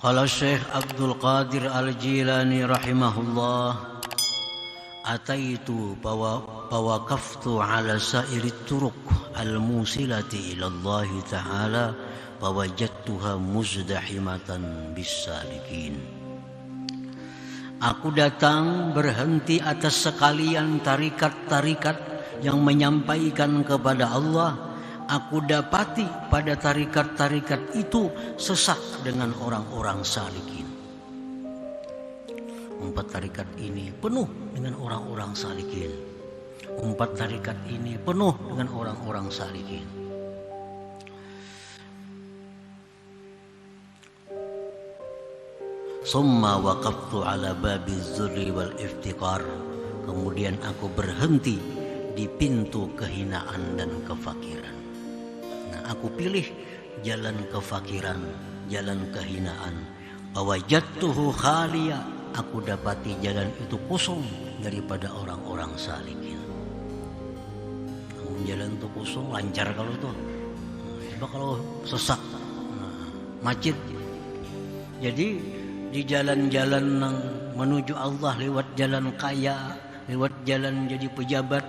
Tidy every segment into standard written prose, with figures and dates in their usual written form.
Qala Syekh Abdul Qadir Al-Jilani rahimahullah, ataitu fawaqaftu ala sairi turuq al-musilati ila Allah Ta'ala fawajadtuha muzdahimatan bis-salikin. Aku datang berhenti atas sekalian tarikat-tarikat yang menyampaikan kepada Allah. Aku dapati pada tarikat-tarikat itu sesak dengan orang-orang salikin. 4 tarikat ini penuh dengan orang-orang salikin. 4 tarikat ini penuh dengan orang-orang salikin. Summa waqaftu ala babiz zulli wal iftiqar. Kemudian aku berhenti di pintu kehinaan dan kefakiran. Aku pilih jalan kefakiran, jalan kehinaan. Fawajadtuhu khaliya. Aku dapati jalan itu kosong daripada orang-orang salikin. Jalan itu kosong, lancar kalau itu. Coba kalau sesak, macet. Jadi di jalan-jalan yang menuju Allah lewat jalan kaya, lewat jalan jadi pejabat,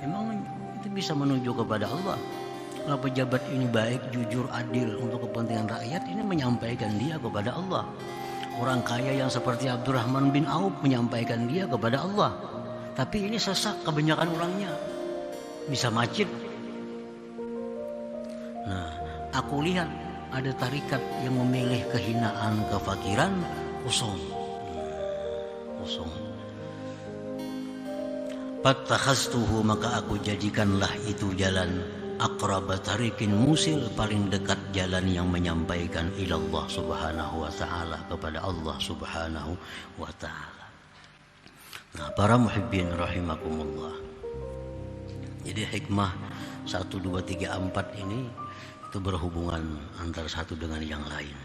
memang itu bisa menuju kepada Allah. Kalau pejabat ini baik, jujur, adil untuk kepentingan rakyat, ini menyampaikan dia kepada Allah. Orang kaya yang seperti Abdurrahman bin Auf menyampaikan dia kepada Allah. Tapi ini sesak kebanyakan orangnya, bisa macet. Nah, aku lihat ada tarikat yang memilih kehinaan, kefakiran, kosong. Fattakhaztuhu, maka aku jadikanlah itu jalan aqraba tariqin musil, paling dekat jalan yang menyampaikan ilallah subhanahu wa ta'ala, kepada Allah subhanahu wa ta'ala. Nah, para muhibbin rahimakumullah. Jadi hikmah 1, 2, 3, 4 ini itu berhubungan antara satu dengan yang lain.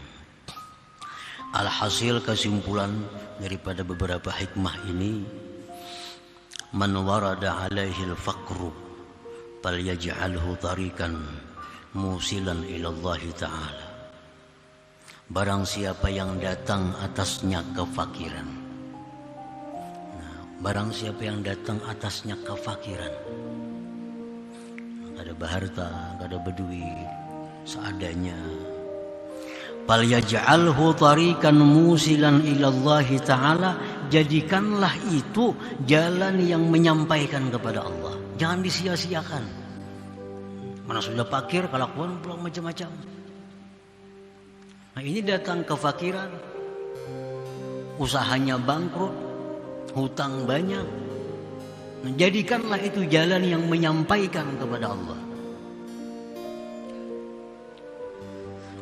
Alhasil, kesimpulan daripada beberapa hikmah ini, man warada alaihi al-faqru falyaj'alhu tarikan musilan ila Allah Ta'ala. Barang siapa yang datang atasnya kefakiran. Nah, barang siapa yang datang atasnya kefakiran, gak ada baharta, gak ada berduit, seadanya. Falyaj'alhu tarikan musilan ila Allah Ta'ala. Jadikanlah itu jalan yang menyampaikan kepada Allah. Jangan disia-siakan. Mana sudah fakir, kelakuan pula macam-macam. Nah, ini datang kefakiran, usahanya bangkrut, hutang banyak. Nah, jadikanlah itu jalan yang menyampaikan kepada Allah.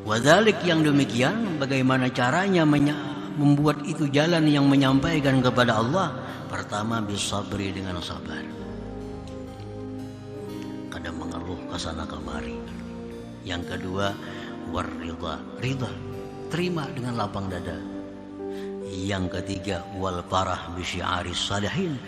Wadhalik, yang demikian, bagaimana caranya membuat itu jalan yang menyampaikan kepada Allah? Pertama, bisabri, dengan sabar. Kadang mengeluh kesana kemari. Yang kedua, warridha, ridha, terima dengan lapang dada. Yang ketiga, wal farah bi syi'aris salihin,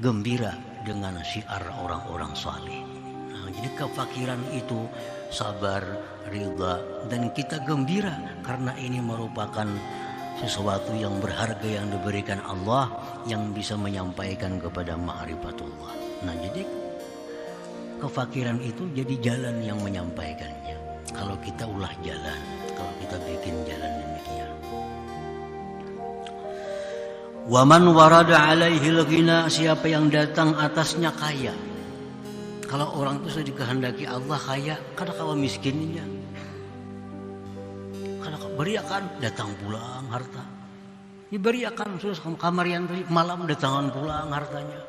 gembira dengan syiar orang-orang saleh. Nah, jadi kefakiran itu sabar, ridha, dan kita gembira karena ini merupakan sesuatu yang berharga yang diberikan Allah, yang bisa menyampaikan kepada ma'rifatullah. Nah, jadi kefakiran itu jadi jalan yang menyampaikannya. Kalau kita ulah jalan, kalau kita bikin jalan demikian. Waman warada alaihi al-ghina, siapa yang datang atasnya kaya. Kalau orang itu sudah dikehendaki Allah kaya, kada kawa miskinnya. Kada beriakan datang pulang harta. Diberiakan sudah kamarian malam datangan pulang hartanya.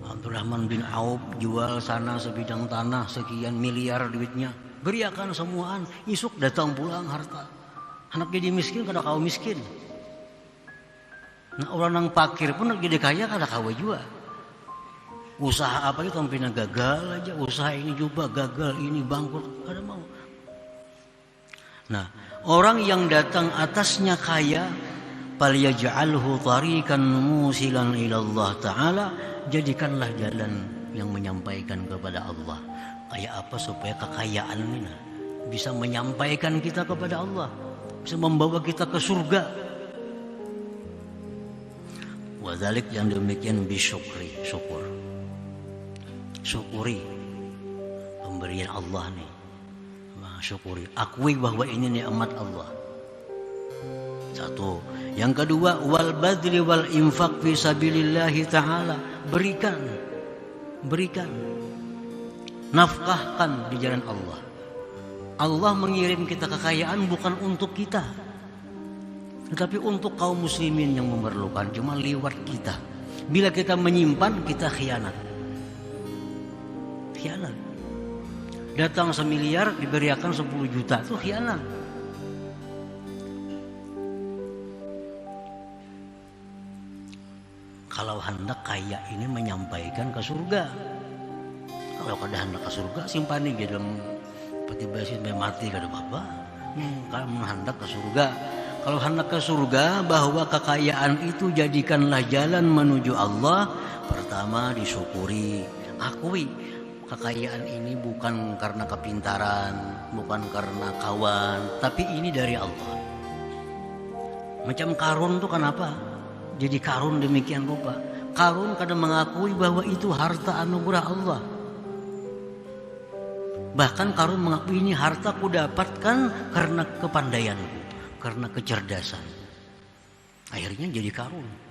Abdurrahman bin Auf jual sana sebidang tanah sekian miliar duitnya, beriakan semuaan, isuk datang pulang harta. Anak jadi miskin kada kau miskin. Nah, orang yang fakir pun jadi kaya kada kau juga. Usaha apa itu tampilnya gagal aja, usaha ini juga gagal, ini bangkrut, kada mau. Nah, orang yang datang atasnya kaya, falyaj'alhu tarikan musilan ila Allah Ta'ala, jadikanlah jalan yang menyampaikan kepada Allah. Kayak apa supaya kekayaan ini bisa menyampaikan kita kepada Allah. bisa membawa kita ke surga. Wadzalik yang demikian bisyukri, syukur. Syukuri pemberian Allah nih. Syukuri, akui bahwa ini nikmat Allah. Satu. Yang kedua, wal badri wal infaq fi sabilillah taala. Berikan. Nafkahkan di jalan Allah. Allah mengirim kita kekayaan bukan untuk kita, tetapi untuk kaum muslimin yang memerlukan. Cuma lewat kita. Bila kita menyimpan, kita khianat. Datang 1 miliar diberikan 10 juta, itu khianat. Kalau hendak kaya ini menyampaikan ke surga. Kalau kada hendak ke surga, simpan di dalam peti besi sampai mati kada apa-apa. Kalau hendak ke surga, kalau hendak ke surga, bahwa kekayaan itu jadikanlah jalan menuju Allah. Pertama disyukuri, akui kekayaan ini bukan karena kepintaran, bukan karena kawan, tapi ini dari Allah. Macam Karun tuh kenapa jadi Karun demikian rupa? Karun kadang mengakui bahwa itu harta anugerah Allah. Bahkan Karun mengakui ini harta ku dapatkan karena kepandaianku, karena kecerdasan. Akhirnya jadi Karun.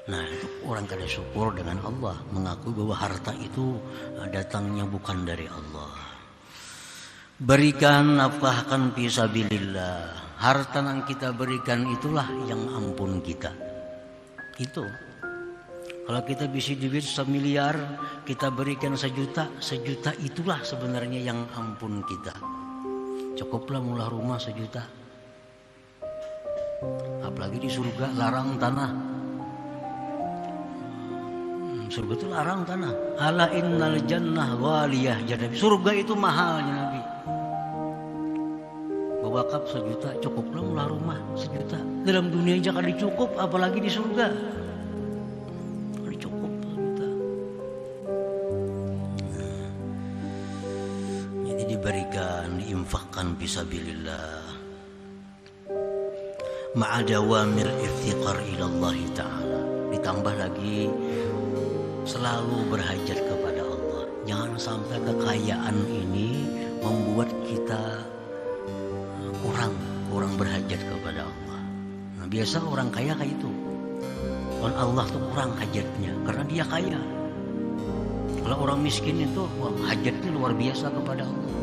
Nah, itu orang kada syukur dengan Allah, mengakui bahwa harta itu datangnya bukan dari Allah. Berikan, nafkahkan fi sabilillah. Harta yang kita berikan itulah yang ampun kita. Itu. Kalau kita bisa duit 1 miliar, kita berikan 1 juta, 1 juta itulah sebenarnya yang ampun kita. Cukuplah mula rumah 1 juta. Apalagi di surga larang tanah. Surga itu larang tanah. Ala innal jannah ghaliyah. Surga itu mahalnya Nabi. Wakaf 1 juta, cukuplah mula rumah 1 juta. Dalam dunia aja kan dicukup, apalagi di surga. Dicukup 1 juta. Jadi diberikan, diinfakkan fisabilillah. Ma'adawamil iftiqar ilallah ta'ala. Ditambah lagi selalu berhajat kepada Allah. Jangan sampai kekayaan ini membuat kita kurang berhajat kepada Allah. Nah, biasa orang kaya kayak itu. Kalau Allah tuh kurang hajatnya karena dia kaya. Kalau orang miskin itu hajatnya luar biasa kepada Allah.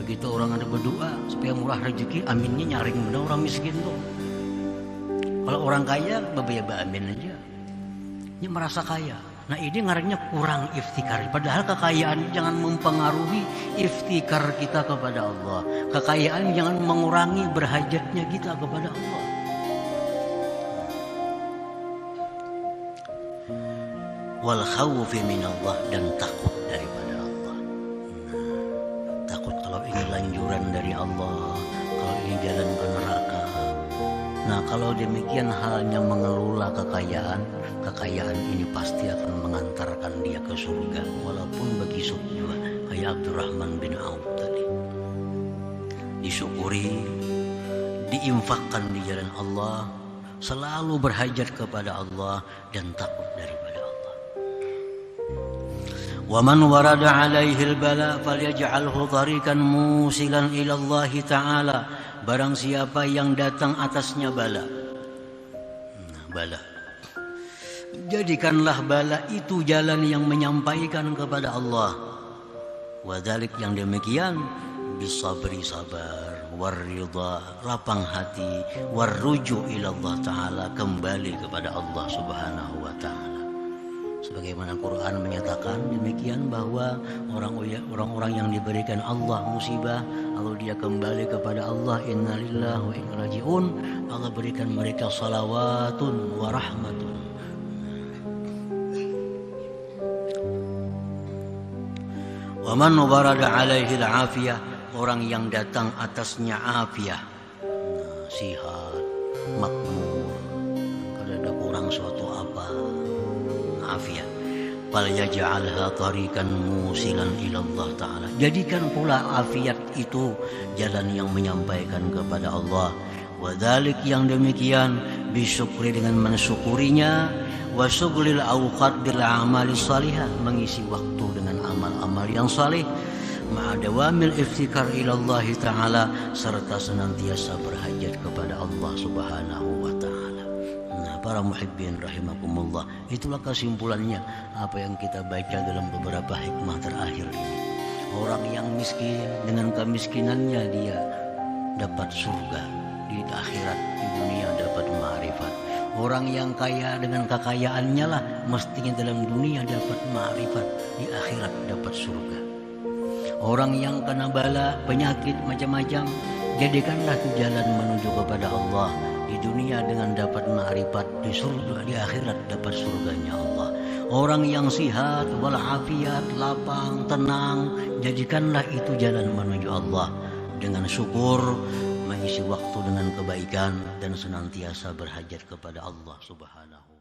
Begitu orang ada berdoa supaya murah rezeki, aminnya nyaring benar orang miskin tuh. Kalau orang kaya baba-baba amin aja. Dia merasa kaya. Nah, ini ngarannya kurang iftikar. Padahal kekayaan jangan mempengaruhi iftikar kita kepada Allah. Kekayaan jangan mengurangi berhajatnya kita kepada Allah. Wal khawfi minallah, dan takut daripada Allah. Takut kalau ini lanjuran dari Allah, kalau ini jalan ke neraka. Nah, kalau demikian halnya mengelola kekayaan ini pasti akan mengantarkan dia ke surga, walaupun besok juga kayak Abdurrahman bin Auf tadi. Disyukuri, diinfakkan di jalan Allah, selalu berhajat kepada Allah dan takut daripada Allah. Wa man warada alaihi al-bala falyaj'alhu tariqan musilan ila Allah taala. Barang siapa yang datang atasnya bala. Bala. Jadikanlah bala itu jalan yang menyampaikan kepada Allah. Wadzalik yang demikian bisabri, sabar, warridha, lapang hati, warruju ila Allah taala, kembali kepada Allah Subhanahu wa taala. Sebagaimana Quran menyatakan demikian, bahwa orang-orang yang diberikan Allah musibah lalu dia kembali kepada Allah, innalillahi wa inna ilaihi raji'un, Allah berikan mereka salawatun wa rahmatun. Wa man warada alaihi al-afiyah, orang yang datang atasnya afiyah, sihat, makmur, kada ada kurang suatu apa, afiyah. falyaj'alha tariqan musilan ila Allah Ta'ala. Jadikan pula afiat itu jalan yang menyampaikan kepada Allah. Wadhalik yang demikian bisyukri dengan mensyukurinya, wa syughlil awqat bil amali salihah, mengisi waktu dengan amal-amal yang saleh, ma'adawamil iftikar ila Allah Ta'ala, serta senantiasa berhajat kepada Allah Subhanahu wa Ta'ala. Para muhibbin rahimakumullah, itulah kesimpulannya apa yang kita baca dalam beberapa hikmah terakhir ini. Orang yang miskin dengan kemiskinannya dia dapat surga di akhirat, di dunia dapat ma'rifat. Orang yang kaya dengan kekayaannya lah mestinya dalam dunia dapat ma'rifat, di akhirat dapat surga. Orang yang kena bala, penyakit macam-macam, jadikanlah itu jalan menuju kepada Allah. Di dunia dengan dapat ma'rifat, di surga, di akhirat dapat surganya Allah. Orang yang sihat, walafiat, lapang, tenang, jadikanlah itu jalan menuju Allah. Dengan syukur, mengisi waktu dengan kebaikan, dan senantiasa berhajat kepada Allah Subhanahu